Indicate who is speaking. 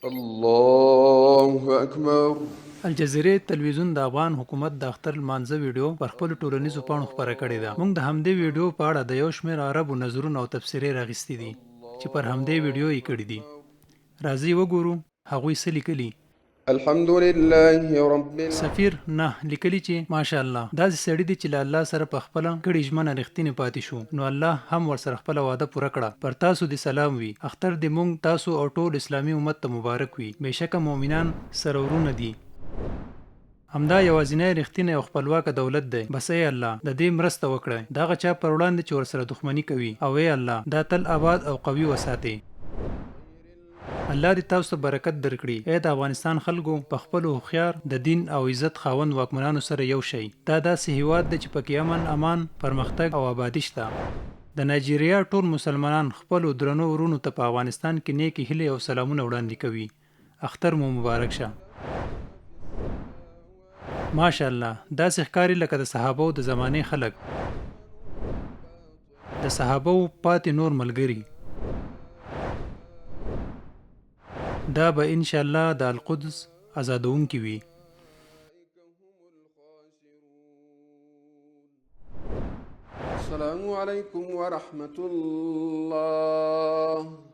Speaker 1: الله أكبر.
Speaker 2: الجزیرې تلویزیون د افغان حکومت د اختر لمانځه ویډیو پر خپل ټولنیزو پاڼو خپره کړې ده. موږ د همدې ویډیو په اړه د یو شمېر عربو نظرونه او تفسیرې راغستې دي چې پر همدې ویډیو یې کړي دي. راځئ وګورو هغوی څه لیکلي.
Speaker 1: الحمد لله رب
Speaker 2: سفیر نه لیکلي چې ماشاءالله داسې سړی دی چې له الله سره په خپله کړې ژمنه رښتینې پاتې شو، نو الله هم ورسره خپله وعده پوره کړه. پر تاسو دې سلام وي. اختر دې موږ تاسو او ټول اسلامي امت ته مبارک وي. بېشکه مؤمنان سره ورونه دي. همدا یوازینی رښتینی او خپلواکه دولت دی. بس ای الله د دې مرسته وکړئ دغه چا پر وړاندې چې ورسره دښمني کوي، او ای الله دا تل آباد او قوي وساتئ. الله دې تاسو ته برکت درکړي. اے د افغانستان خلکو، په خپلو هوښیار د دین او عزت خاوند واکمنانو سره یو شئ. دا داسې هیواد دی چې پکې امن، امان، پرمختګ او آبادي شته. د نایجیریا ټول مسلمانان خپلو درنو ورونو ته په افغانستان کې نیکې هیلې او سلامونه وړاندې کوي. اختر مو مبارک شه. ماشاءالله داسې ښکاري لکه د صحابو د زمانې خلک، د صحابو پاتې نور ملګري. دا به ان شاء الله د القدس آزادونکي وي.
Speaker 1: السلام عليكم ورحمة الله.